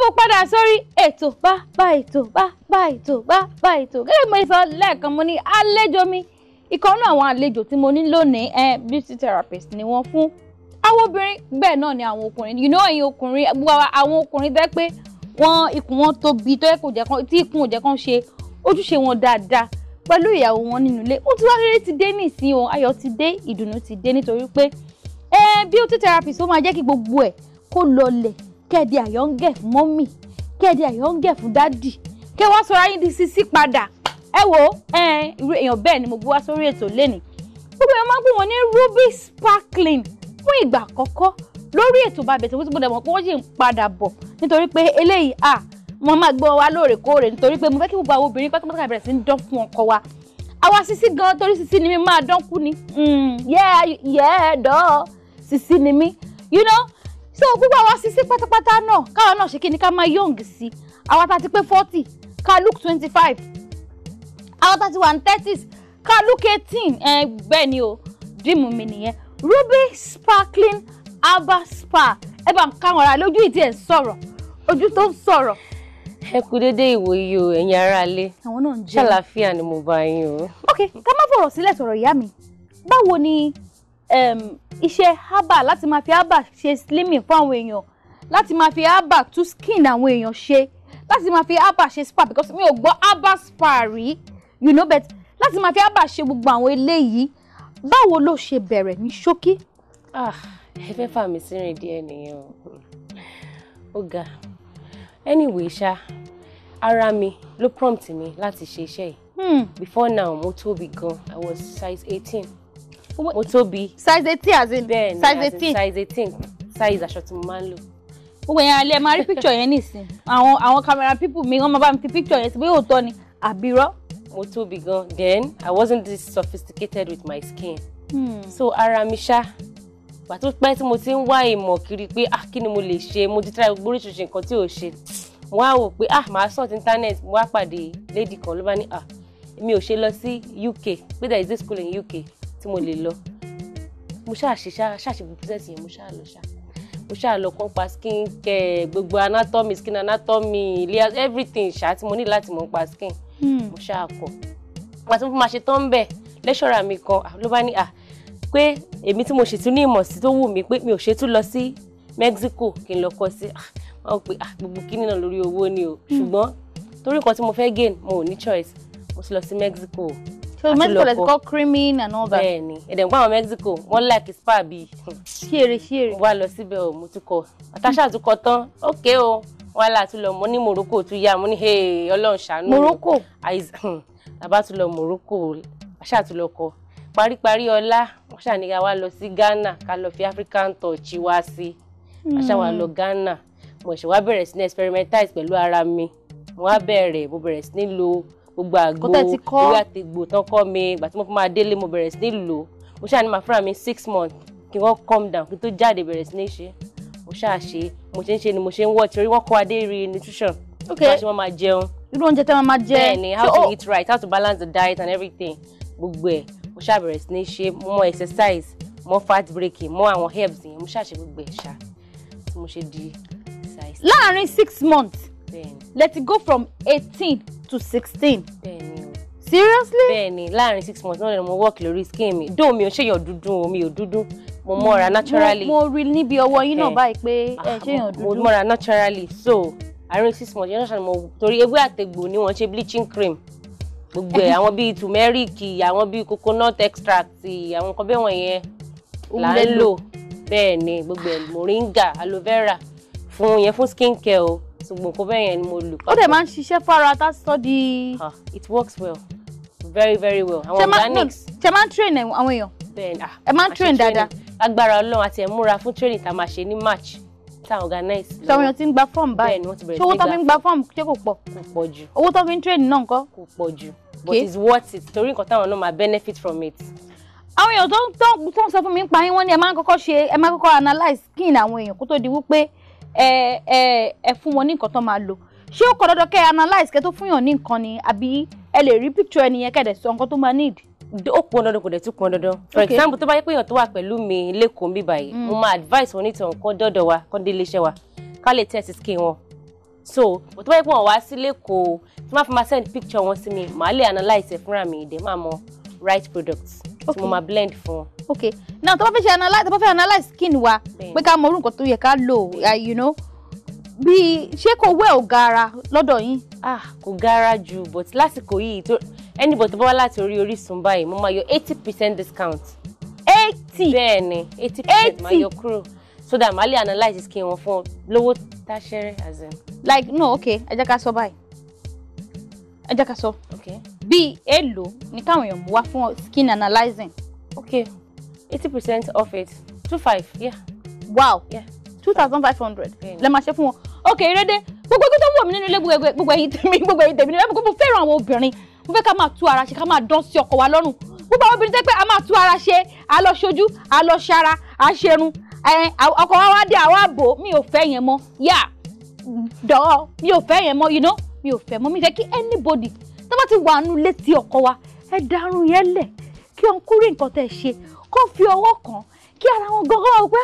káàbọ̀ padà sórí ètò bá ètò gẹ́gẹ́ mo sọ lẹ́ẹ̀kan mo ní àlejò mi ìkan náà àwọn àlejò tí mo ní lónìí beauty therapist ni wọ́n fún àwọn obìnrin bẹ́ẹ̀ náà ni àwọn ọkùnrin ẹ̀yin ọkùnrin àwọn ọkùnrin tẹ́ pé wọ́n ikùn wọn tóbi tó yẹ kó jẹ́ kan tí ikùn ò jẹ́ kan ṣe ojúṣe wọn dáadáa pẹ̀lú ìyàwó wọn nínú ilé ó ti wá rere ti dé nísìnyí o ayọ̀ ti dé ìdùnnú ti dé nítorí pé beauty therapist ó máa jẹ́ kí gbogbo ẹ̀ kó lọlẹ̀ kẹ́ẹ̀dì àyọ̀ǹgẹ̀ fún mọ́mì kẹ́ẹ̀dì àyọ̀ǹgẹ̀ fún dádì kẹ́ wá sọ̀rọ̀ ayé di sisi padà ẹ wo irú èèyàn bẹ́ẹ̀ ni mo gbé wá sórí ètò lẹ́nìí gbogbo èèyàn máa ń pè wọ́n ní ruby sparkling fún ìgbà àkọ́kọ́ lórí ètò bàbẹ̀ tó gbọ́dọ̀ mọ̀ pé wọ́n sì ń padà bọ̀ nítorí pé eléyìí mo máa gbọ́ wa lóòrèkóòrè nítorí pé mo fẹ́ kí gbogbo àwọn obìnrin pátápátá bẹ̀rẹ̀ sí ń dán fún ọkọ wa àwa sisi gan torí sisi ni mi máa dán kú ni dán sisi ni mi so gbogbo àwa sisi pátápátá náà káwa náà ṣe kí ni ká máa young sí àwa tá ti pé 40 ká look 25 àwa tá ti wà ní 30s ká look 18 bẹ́ẹ̀ ni o dream mi nìyẹn ruby sparkling herbal spar ẹ bá ń káwọn ara lójú ìdí ẹ̀ ń sọ̀rọ̀ ojú tó ń sọ̀rọ̀. ẹ kú dédé ìwòyí o ẹ̀yin aráalé àwọn náà ń jẹ́ ṣàlàáfíà ni mo bá yín o. ok ká má fọ̀rọ̀ sílẹ̀ sọ̀rọ̀ ìyá mi báwo ni iṣẹ́ herbal láti máa fi herbal ṣe slimming fún àwọn èèyàn láti máa fi herbal tú skin àwọn èèyàn ṣe láti máa fi herbal ṣe spa because mi ò gbọ́ herbal spa rí but láti máa fi herbal ṣe gbogbo àwọn eléyìí báwo ló ṣe bẹ̀rẹ̀ ní ṣókí. ẹ fẹ́ fà mí sírìn díẹ̀ nìyẹn ó ga anyway ṣá ara mi ló prompt mi láti ṣe iṣẹ́ yìí before now mo tóbi gan I was size 18 mo tóbi size 18 as in bẹ́ẹ̀ ni size 18 size aṣọ tí mo máa ń lò. gbogbo yẹn alẹ́ máa rí picture yẹn nísìn àwọn camera people mi wọ́n máa bá mi fi picture yẹn sí bóyá òótọ́ ni àbírọ́. mo tóbi gan then I wasn't this sophisticated with my skin so ara mi ṣá gbà tó pẹ́ tí mo ti ń wá ìmọ̀ kiri pé kí ni mo lè ṣe mo ti try gbogbo oríṣiríṣi nǹkan tí ò ṣe mo wá wò pé màá sort internet mo wá pàdé lady kan ló bá ní èmi ò ṣe lọ sí UK pé there is this school in UK tí mo lè lọ mo ṣáàṣì gbogbo process yẹn mo ṣáà lọ kọ́ pa skin care gbogbo anatomy skin anatomy layers everything ṣáà tí mo ní láti mọ̀ pa skin mo ṣáà kọ́ wọ́n ti máa ṣe tán bẹ́ẹ̀ lecturer mi kan ló bá ní pé èmi tí mo ṣètú ní ìmọ̀ sí tó wù mí pé mi ò ṣètú lọ sí Mexico kí n lọ kọ́ sí wọ́n pe gbogbo kíní náà lórí owó ni o ṣùgbọ́n torí nǹkan tí mo fẹ́ gain mo ò ní choice mo ti lọ sí Mexico. so Mexico let's go creaming and all that. bẹ́ẹ̀ni ẹ̀dẹ̀ ń pa àwọn Mexico wọ́n like spa bíi. ṣíèrè. wá lọ síbẹ̀ o mo tún kọ àtàṣà tún kọ tán ókè o wọ́n là tún lọ mo ní Morocco tún yá mo ní Ọlọ́run ṣàánú. Morocco. tàbá tún lọ Morocco àṣà tún lọ kọ paríparí ọlá wọ́n ṣàníyàn wá lọ sí Ghana ká lọ fi African touch wá sí àṣà wa lọ Ghana mo ṣe wá bẹ̀rẹ̀ sí ní experimentize pẹ̀lú ara mi mo bẹ̀rẹ̀ sí ní lo gbogbo àgbo ìwé àtẹ̀gbò tán kọ́ mi ìgbà tí mo fi máa délé mo bẹ̀rẹ̀ sí ní lò mo ṣáà ní máa fúnra mi 6 months kí wọ́n calm down kí n tó jáde bẹ̀rẹ̀ sí ní ṣe mo ṣáà ṣe mo ṣe ń ṣe ni mo ṣe ń wọ̀ torí wọ́n kọ́ adé rí nutrition bá ṣe wọ́n máa jẹun irú oúnjẹ tí wọ́n máa jẹ bẹ́ẹ̀ ni how to eat right how to balance the diet and everything gbogbo ẹ̀ mo ṣáà bẹ̀rẹ̀ sí ní ṣe mo mọ exercise mo fat breaking mo àwọn herbs yẹn mo ṣáà ṣe gbogbo ẹ̀ ṣá tí mo ṣe di size. láàárín 6 months bẹ́ẹ̀ni let it go from 18 to 16. bẹ́ẹ̀ni o. seriously. bẹ́ẹ̀ni láàárín 6 months náà ni mo work lórí skin mi dóò mi ò ṣèyàn dúdú o mi ò dúdú mo mọ́ra naturally. mo rí níbi ọwọ́ yín náà báyìí pé ẹ ṣèyàn dúdú. mo mọ́ra naturally so àárín 6 months yẹn náà ṣe mo torí ewé àtẹ̀gbò ni wọ́n ṣe bleaching cream gbogbo ẹ̀ àwọn bíi turmeric àwọn bíi coconut extract àwọn nǹkan bẹ́ẹ̀ wọ̀nyẹn là ń lò bẹ́ẹ̀ ni gbogbo ẹ̀ moringa aloe vera fún skin care o ṣùgbọ́n nǹkan bẹ́ẹ̀ yẹn ni mo lò. ó dẹ̀ máa ń ṣiṣẹ́ fara tá sọ di. it works well very very well àwọn organics. ṣe máa ń train àwọn èèyàn. bẹ́ẹ̀ ni ẹ máa ń train dáadáa. agbára Ọlọ́run àti ẹ̀ múra fún training tá a máa ṣe ní March tá a organize. ṣé àwọn èèyàn ti ń gba form báyìí. bẹ́ẹ̀ ni wọ́n ti bẹ̀rẹ̀ sí ní ṣé owó tó fi ń gba form ṣé kò pọ̀. kò pọ̀ jù. owó tó fi ń train náà ńkọ́. kò pọ̀ jù but it's worth it torí nǹkan táwọn náà máa benefit from it. àwọn èèyàn tó ń sọ fún mi ń pa yín wọ́n ní ẹ máa kọ́kọ́ analyse skin àwọn èèyàn kó tó di wípé ẹ fún wọn ní nǹkan tó máa lò ṣé ó kọ dandan kẹ́ analyse kẹ́ tó fún yàn ní nǹkan ni àbí ẹ lè rí picture ẹnìyẹn kẹ́ dẹ̀ sọ nǹkan tó máa need. ó pọn dandan kò dẹ̀ tún pọn dandan for example tó bá yẹ pé èèyàn tó wà pẹ̀lú mi lẹ́kọ̀ọ́ mi báyìí mo máa advice wọn nítorí kán dọ́dọ̀ wa kán dé iléeṣẹ́ wa ká lè test skin wọn so but tó bá yẹ pé wọ́n wá sílé kò tí wọ́n fi máa send picture wọn sí mi màá lè analyse ẹ̀ fúnra mi ìdè máa mọ right products tí mo máa blend fún wọn. Okay, now tó bá fẹ́ analyse skin wa pé ká mọ orú nǹkan tó yẹ ká lò you know bí ṣé kò wẹ̀ ò gara lọ́dọ̀ yín. Kò gara jù but lásìkò yìí tó anybody tó bá wá láti orí Orísun báyìí mo máa yọ 80% discount. 80. bẹ́ẹ̀ ni 80% máa yọ kúrò so that màá lè analyse skin wọn fún lówó táṣẹ́rẹ́ as in. Like no okay ẹ jẹ́ ká sọ báyìí ẹ jẹ́ ká sọ bí èlò ní káwọn èèyàn mú wá fún skin analyzing. Okay 80% off it 25 yeah. Wow yeah. 2,500 lẹ máa ṣe fún wọn. Okay ìrẹ́dẹ́ gbogbo tó ń wọ̀ mí nínú ilé gbogbo ẹ̀yin tèmi nínú ilé gbogbo fẹ́ràn àwọn obìnrin mo fẹ́ ká máa tú ara ṣe ká máa dán sí ọkọ wa lọ́rùn gbogbo àwọn obìnrin tẹ́ pé a máa tú ara ṣe a lọ ṣojú a lọ ṣara a ṣerun ọkọ wa wá dé àwọn àbò mi ò fẹ́ yẹn mọ́ yá dọ́ọ̀ mi ò fẹ́ yẹn mọ́ you know mi ò fẹ́ mọ́ mi fẹ́ kí anybody tó bá ti wà nínú létí ọkọ wa ẹ darun yẹn lẹ̀ kí wọn kúrò nǹkan tẹ́ ṣe kó fi ọwọ́ kàn kí ara wọn gọ́gọ́ ọgbà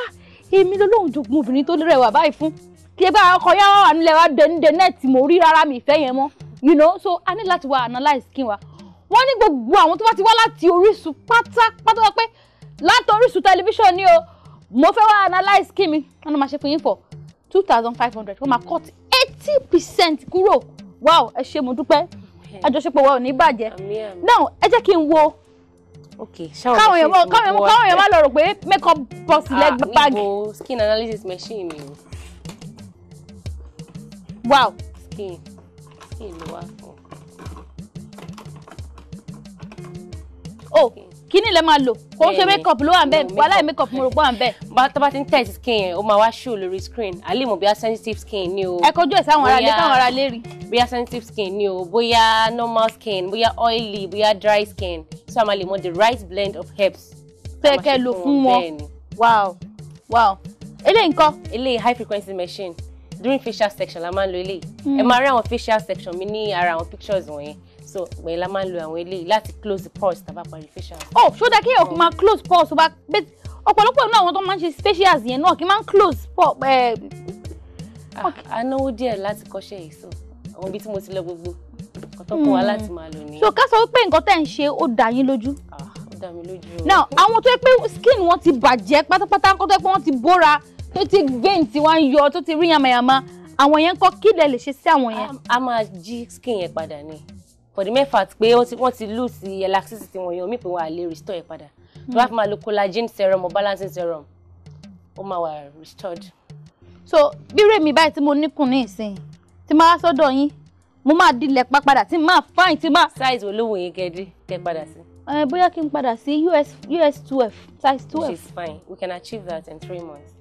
èmi lolóhùn jogun obìnrin tó rẹwà báyìí fún kí ẹ bá ọkọ yá wà nílẹ̀ wa dẹ̀ nẹ́ẹ̀tì mo rí rárá mi ìfẹ́ yẹn mọ́ you know so a ní láti wá analyse skin wa wọ́n ní gbogbo àwọn tó bá ti wá láti Orísun pátápátá wá pé láti Orísun tẹlifíṣàn ni o mo fẹ́ wá analyse skin mi wọ́n máa ṣe fún yín for 2,500 wọ́n máa cut 80% kúrò wow ẹ ṣé mo dúpẹ́ àjọṣepọ̀ wa ò ní bàjẹ́ now ẹ jẹ́ kí n wo káwọn èèyàn má lọ rò pé makeup box leg bag. Skin analysis machine mi. Wow. Skin ló wà fún. Kí ni lẹ máa lò? Kò ṣe makeup ló wà ńbẹ̀, wàhálà makeup mo rò pé wà ńbẹ̀. Tó bá ti ń test skin yẹn, ó máa wá show lórí screen. A lè mọ̀ bóyá sensitive skin ni o. Ẹ kọjú ẹ̀ sáwọn ará lé káwọn ará lé rí. Bóyá sensitive skin ni o, bóyá normal skin, bóyá oily, bóyá dry skin. So a máa lè mọ̀ the right blend of herbs. Tẹ́ kẹ́ lò fún wọn. Wow. Eléyìí ńkọ́? Eléyìí high frequency machine. During facial section la máa ń lo eléyìí. Ẹ máa rí àwọn facial section mi ní ara àwọn pictures wọ̀nyẹn. So gbẹ̀yìn la máa ń lo àwọn eléyìí láti close the pores tá bá parí facial. Ṣó dá kí èèyàn máa close pores tó bá ọ̀pọ̀lọpọ̀ náà àwọn tó máa ń ṣe facials yẹn náà kí máa ń close pores. A náwó díẹ̀ láti kọ́ṣẹ́ yìí so àwọn ibi tí mo ti lọ gbogbo nǹkan tó kọ́ wa láti máa lò ní. So ká sọ pé nǹkan tẹ́ ń ṣe ó dá yín lójú. Ó dá mi lójú. Now àwọn tó yẹ pé skin wọn ti bàjẹ́ pátápátá kó tó yẹ pé wọ́n ti bóra tó ti vein tí wọ́n ń yọ tó ti rí yamayama àwọn yẹn kọ́ kí lẹ lè ṣe sí àwọn yẹn. A máa jí skin yẹn padà ni for the mere fact pé wọ́n ti lose elasticity wọn yẹn omi pé wọ́n á lè restore yẹn padà tó bá fi máa lo collagen serum or balancing serum ó máa wà restored. So bí rèmi báyìí tí mo níkùn ní ìsìn tí máa sọ́dọ̀ yín mo máa dilẹ̀ pa padà tí máa fine tí máa. Size wo ló wù yín kẹ́ padà sí. Bóyá kí n padà sí US 12 size 12. Which is fine we can achieve that in 3 months.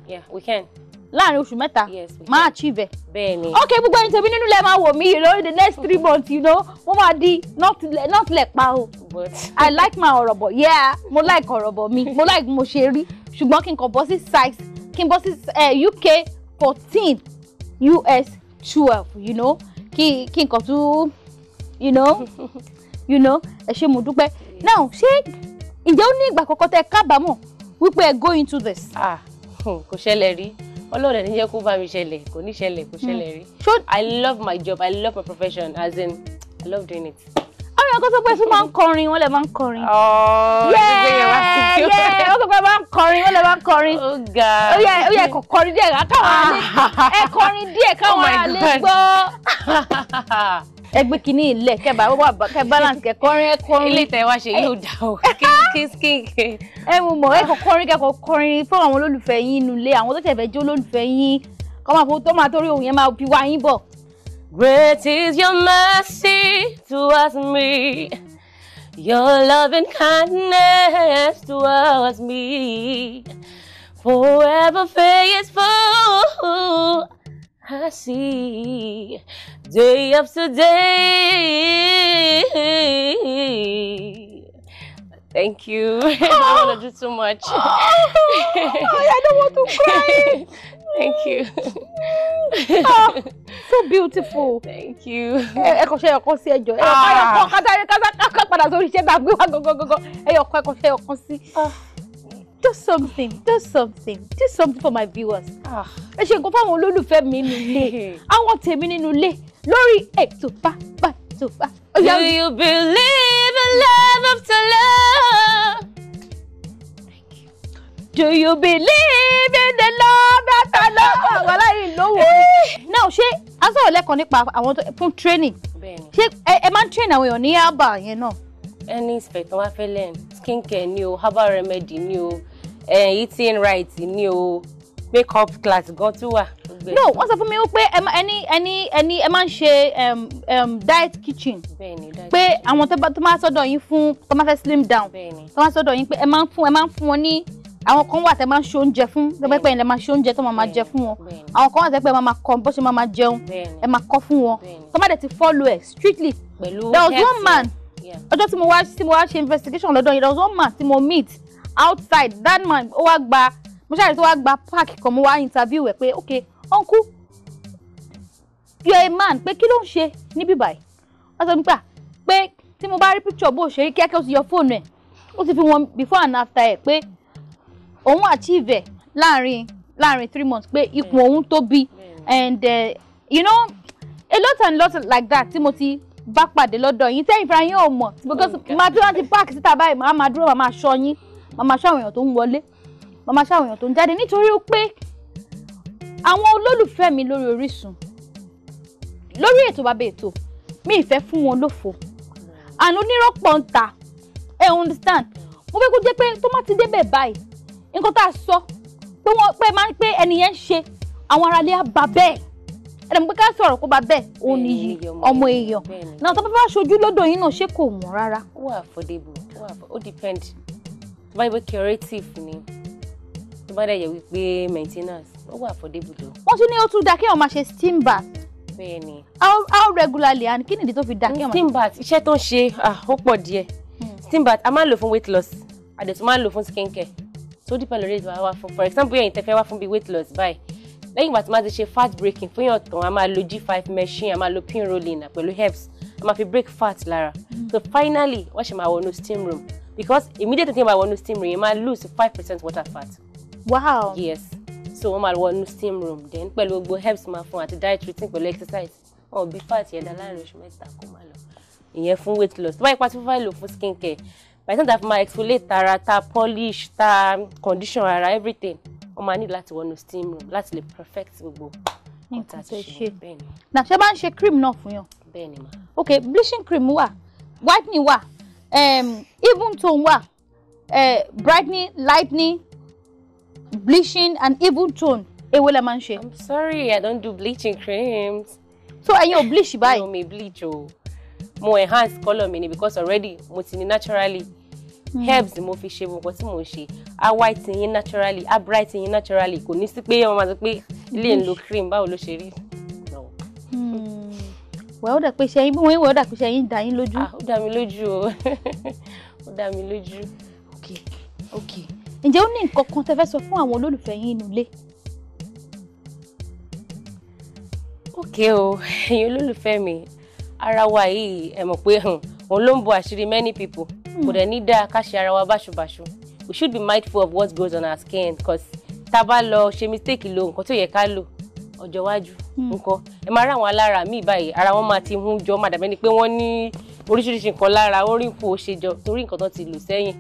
Yeah we can. Láàrin oṣù mẹ́ta máa achieve ẹ̀. Bẹ́ẹ̀ni. Okay gbogbo ẹni tèmi nínú ilé máa wò mí in the next 3 months you know wọ́n máa di not lẹ̀ pa o. But I like my ọ̀rọ̀bọ̀ yeah mo like ọ̀rọ̀bọ̀ mi mo like mo ṣe rí ṣùgbọ́n kí n kàn bọ́ sí size kí n bọ́ sí UK 14 US 12 you know kí n kàn tún you know ẹ ṣé mo dúpẹ́. Now ṣé ǹjẹ́ ó ní ìgbà kọ̀ọ̀kan tẹ́ kábàámọ̀ wípé ẹ go into this. Kò ṣẹlẹ̀ rí Ọlọ́run ní jẹ́ kó bá mi ṣẹlẹ̀ kò ní ṣẹlẹ̀ kò ṣẹlẹ̀ rí. I love my job I love my profession as in I love doing it. Àwọn èèyàn kan sọ pé tí wọ́n máa ń kọrin wọ́n lè máa ń kọrin. Wọ́n sọ pé máa ń kọrin wọ́n lè máa ń kọrin. Ó ga. Ó yẹ kó kọrin díẹ̀ káwọn alẹ́ ẹ kọrin díẹ̀ káwọn alẹ́ gbọ́. Ẹ gbé kínní ilẹ̀ kẹ́ balance kẹ́ kọrin. Ilé ìtẹ̀ wá ṣe yóò dá o kí. Ẹ mú mọ̀ ẹ kò kọrin fún àwọn olólùfẹ́ yín inú ilé àwọn tó ṣẹ̀fẹ̀ jó olólùfẹ́ yín kọ́ máa fowó tó máa torí òun yẹn máa fi wá yín bọ̀. Great is your mercy towards me, your loving kindness towards me, forever faithful I see, day after day. Thank you. I don't want to do too much. I don't want to cry. Thank you. So beautiful. Thank you. Ẹ kò ṣe ọkàn sí ẹjọ́. Ẹ kò kátàrí kátà padà sórí iṣẹ́ gbàgbé wa gogogogo. Ẹ yọ ọkàn ṣe ọkàn sí. do something for my viewers. Ẹ ṣe nǹkan fáwọn olólùfẹ́ mi nínú ilé, àwọn tèmi nínú ilé lórí ètò bàbá tó bá. Do you believe in love after love? Do you believe in the love after love? Wàhálà yìí lówó. Now ṣé a sọ̀rọ̀ lẹ́kọ̀ọ́ nípa àwọn fún training. Ṣé ẹ máa ń train àwọn èèyàn ní herbal yẹn náà? Any inspector wá fẹ́ learn skincare ni o, herbal remedy ni o, eating right ni o, makeup class gan tún wà. No, wọ́n sọ fún mi pé ẹ máa ń ṣe diet kitchen. Pé àwọn tó máa sọ́dọ̀ yín fún tó máa fẹ́ slim down. Tó máa sọ́dọ̀ yín pé ẹ máa ń fún wọn ní àwọn kan wà tẹ́ máa ń ṣe oúnjẹ fún, tó bẹ́ẹ̀ pé ilẹ̀ máa ṣe oúnjẹ tó máa jẹ fún wọn. Àwọn kan wà tẹ́ pé ẹ máa kọ́ bó ṣe máa jẹun, ẹ máa kọ́ fún wọn. Tó máa dẹ̀ ti follow ẹ̀ strictly. There was one man, ọjọ́ tí mo wá ṣe investigation lọ́dọ̀ yìí, there was one man tí mo meet outside. That man ó wá gba, mo ṣáà rí tó wá gba park kan, mo wá interview ẹ̀ pé okay uncle you are a man, pé kí ló ń ṣe níbí báyìí. Wọ́n sọ nípa pé tí mo bá rí picture bó ṣe rí kíákíá ó ti yọ fóònù ẹ̀, ó ti fi wọn before and after ẹ̀ pé òun achieve ẹ̀ láàrin 3 months pé ikùn òun tóbi and you know a lot like that tí mo ti bá pàdé lọ́dọ̀ yín tẹ́yìn fúnra yín ò mọ̀ because máa tí wọ́n ti park síta báyìí máa dúró máa ṣọ́ yín, máa ṣọ́ àwọn èèyàn tó ń wọlé, máa ṣọ́ àwọn èèyàn tó ń jáde nítorí pé àwọn olólùfẹ́ mi lórí Orísun lórí ètò bàbá ètò mi ìfẹ́ fún wọn lófo àná onírọ́pọ̀ ń ta ẹ understand mo fẹ́ kó jẹ́ pé tó má ti débẹ̀ báyìí nǹkan tá a sọ pé wọ́n pé máa ń pé ẹni yẹn ń ṣe àwọn aráalé á bá bẹ́ẹ̀ ẹ̀rọ pé ká sọ̀rọ̀ kó bá bẹ́ẹ̀ òun nìyí ọmọ èèyàn náà tó bá fẹ́ ṣojú lọ́dọ̀ yín náà ṣé kò wọ́n rárá. Ó wà affordable, ó depend tó bá yẹ pé curative ni tó bá dẹ̀ yẹ wípé maintenance ó wà affordable though. Wọ́n tún ní ó tún dá kí wọ́n máa ṣe steam bath. Bẹ́ẹ̀ni. How regularly and kí nìdí tó fi dá kí wọ́n máa ṣe. Steam bath iṣẹ́ tó ń ṣe ó pọ̀ díẹ̀. Steam bath a máa ń lò fún weight loss a dẹ̀ tún máa ń lò fún skincare so depend lórí ètò àwa fún for example yẹn tẹ́ fẹ́ wá fún bí weight loss báyìí lẹ́yìn ìgbà tí máa ti ṣe fat breaking fún yàn tán a máa lo G5 machine a máa lo pin rolling pẹ̀lú herbs a máa fi break fat lára so finally wọ́n ṣe máa wọnú steam room because immediately tí wọ́n bá wọnú steam room yẹn máa lose 5% water fat. Wow. Yes. So wọ́n máa wọnú steam room then pẹ̀lú gbogbo herbs máa fún àti diet routine pẹ̀lú exercise wọn ò bí fat yẹn dá láàrin oṣù mẹ́ta kó máa lọ ìyẹn fún weight loss tó bá yẹ pàtó fífà lò fún skincare by the time that máa exfoliate tara ta polish ta condition ara everything wọ́n máa need láti wọnú steam room láti lè perfect gbogbo nǹkan tó ṣe bẹ́ẹ̀ni. Na ṣe bá ń ṣe cream náà fún yàn. Bẹ́ẹ̀ni ma. Okay, bleaching cream wà whitening wà even tone wà brightening lightening bleaching and even tone èwo lẹ máa ń ṣe. I'm sorry I don't do bleaching creams. So ẹ̀yin ò bleach báyìí. No mi bleach o mo enhance colour mi ni because already mo ti ní naturally herbs mo fi ṣe nǹkan tí mo ṣe a white yín naturally a bright yín naturally kò ní sí pé wọ́n máa sọ pé ilé ń lo cream báwo ló ṣe rí. Wẹ́ẹ́ ó dà pé ṣe yín bí wọ́n yín wẹ́ẹ́ ó dà pé ṣe yín dá yín lójú. Ó dá mi lójú o ó dá mi lójú. Okay. Ǹjẹ́ ó ní nǹkan kan tẹ́ fẹ́ sọ fún àwọn olólùfẹ́ yín nínú ilé? Okay o ẹ̀yin olólùfẹ́ mi ara wa yìí ẹ mọ̀ pé òun ló ń bo àṣírí many people kò dẹ̀ ní dáa ká ṣe ara wa báṣubàṣu we should be mindful of what goes on our skin because tá a bá lọ ṣe mistake lo nǹkan tó yẹ ká lò ọjọ́ iwájú nǹkan ẹ máa rí àwọn alára míì báyìí ara wọn máa ti hún jọ máa dàbẹ́ ni pé wọ́n ní oríṣiríṣi nǹkan lára orí nǹkan ó ṣe jọ torí nǹkan tó ti lò sẹ́yìn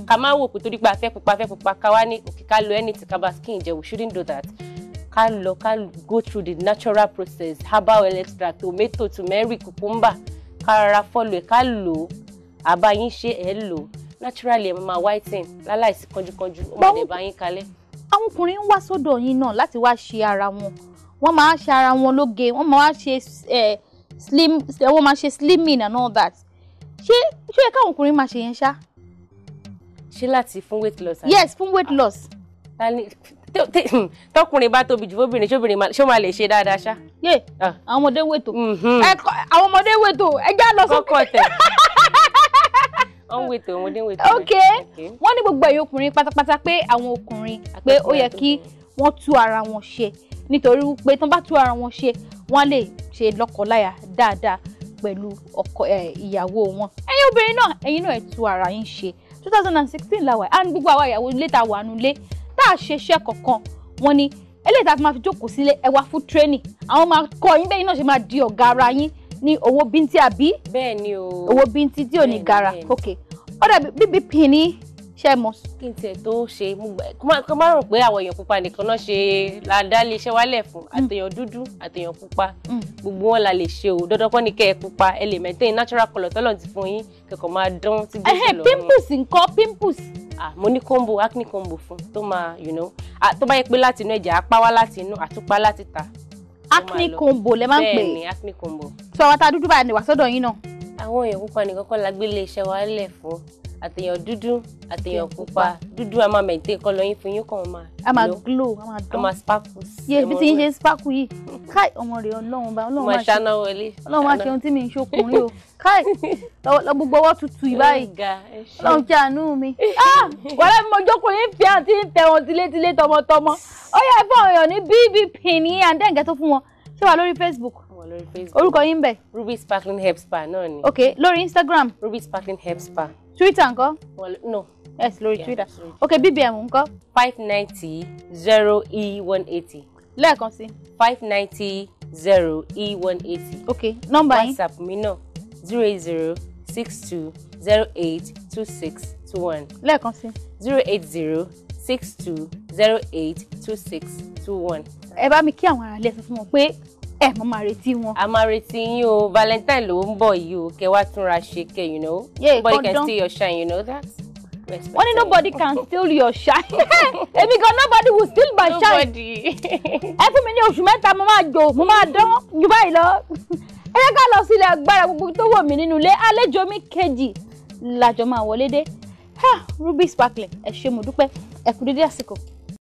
ká má wò pé torí pé afẹ́ pupa ká wá ní òkè ká lo anything ká bá skin jẹ we shouldn't do that ká go through the natural process herbal extract tomato turmeric cucumber ká rárá follow ẹ̀ ká lò ó àbáyín ṣe ẹ̀ lò naturally ẹ̀ máa whiten láláìsí kánjúkánjú ó máa dẹ̀ bá yín kalẹ̀. Àwọn ọkùnrin ń wá sọ́dọ̀ yín náà láti wá ṣe ara wọn wọ́n máa ṣe ara wọn lóge wọ́n máa ṣe wọ́n máa ṣe slimming and all that ṣé yẹ káwọn ọkùnrin máa ṣe yẹn ṣá. Ṣé láti fún weight loss. Yes, fún weight loss. Tọkùnrin bá tóbi jù fóbìnrin ṣó máa lè ṣe dáadáa ṣá. Yé àwọn ọmọdé wètò àwọn ọmọdé wètò ẹjẹ́ lọ sókè. Kọ́kọ́ tẹ̀. Wọ́n wètò ọmọdé wètò. Okay, wọ́n ní gbogbo ẹ̀yin ọkùnrin pátápátá pé àwọn ọkùnrin pé ó yẹ kí wọ́n tú ara wọn ṣe nítorí pé tán bá tú ara wọn ṣe wọ́n lè ṣe lọ́kọláya dáadáa pẹ̀lú ọkọ ìyàwó wọn. Ẹ̀yin obìnrin náà ẹ̀yin náà ẹ tú ara yín ṣe 2016 la wà and gbogbo àwa ìyàwó ilé tá wà nulé tá ṣe iṣẹ́ kankan wọ́n ní eléyìí tá máa fi jókòó sílé ẹ wá fún training àwọn máa kọ́ yín bẹ́ẹ̀ náà ṣe máa di ọ̀gá ara yín ní owó bíntín àbí bẹ́ẹ̀ ni o owó bíntín tí ò ní gara okay ó dàbí BBP ní ṣe mọ̀ kí n tiẹ̀ tó ṣe kó má rò pé àwọn èèyàn pupa nìkan náà ṣe ládàá lè ṣe wálẹ̀ fún àtèèyàn dúdú àtèèyàn pupa gbogbo wọn la lè ṣe o dandan kọ́ ni kẹ́ ẹ pupa ẹ lè maintain natural colour tọ́lọ̀ ti fún yín kẹ́kọ̀ọ́ máa dán tí gbèsè lọ́wọ́ pimples ńkọ́ pimples mo ní combo acne combo fún tó máa tó bá yẹ pé láti inú ẹ̀jẹ̀ apá wá láti inú àtúpá láti ta acne combo lẹ máa ń pè bẹ́ẹ̀ ni acne combo so àwọn tá dúdú báyìí ni wà sọ́dọ̀ yín náà àwọn èèyàn pupa nìkan kọ́ la gbé lè ṣe wálẹ̀ fún àtèèyàn dúdú àtèèyàn pupa dúdú a máa maintain kọlọ yín fún yín kàn máa a máa glow a máa dán a máa sparkle yes bí ti yín ṣe sparkle yìí káì ọmọ rẹ̀ Ọlọ́run bá Ọlọ́run máa ṣáná wọlé Ọlọ́run máa ṣe ohun tí mi ń ṣokùnrin o káì lọ gbogbo ọwọ́ tutù ìbáyìí Ọlọ́run jẹ́ àánú mi wàhálà mi mo jókòó yín fi àǹtí ń tẹ wọn tilétilé tọmọtọmọ ó yẹ fún àwọn èèyàn ní BBP ní àǹdẹ̀ǹkẹ́ tó fún wọn ṣé wà lórí Facebook orúkọ yín bẹ̀ Ruby Sparkling Herbal Spar náà ni ok lórí Instagram Ruby Sparkling Herbal Spar Twitter ńkọ́ no yes lórí Twitter ok BBM ńkọ́ 590 0E180 lẹ́ẹ̀kan sí 590 0E180 ok nọ́mbà yín WhatsApp mi náà 08062082621 lẹ́ẹ̀kan sí 08062082621 ẹ bá mi kí àwọn ará ilé sọ fún wọn pé ẹ mo máa retí wọn. a máa retí yín o Valentine ló ń bọ̀ yìí o kẹ wá túnra ṣe kẹ nobody can steal your shine that. wọ́n ní nobody can steal your shine èmi gan nobody will steal my shine. ẹ fún mi ní oṣù mẹ́ta mo máa jò mo máa dán jù báyìí lọ. ẹ yẹ ká lọ sílẹ̀ agbára gbogbo tó wọ̀ mí nínú ilé àlejò mi kejì lájọ máa wọlé dé Ruby Sparkling ẹ ṣé mo dúpẹ́ ẹ kú dédé àsìkò.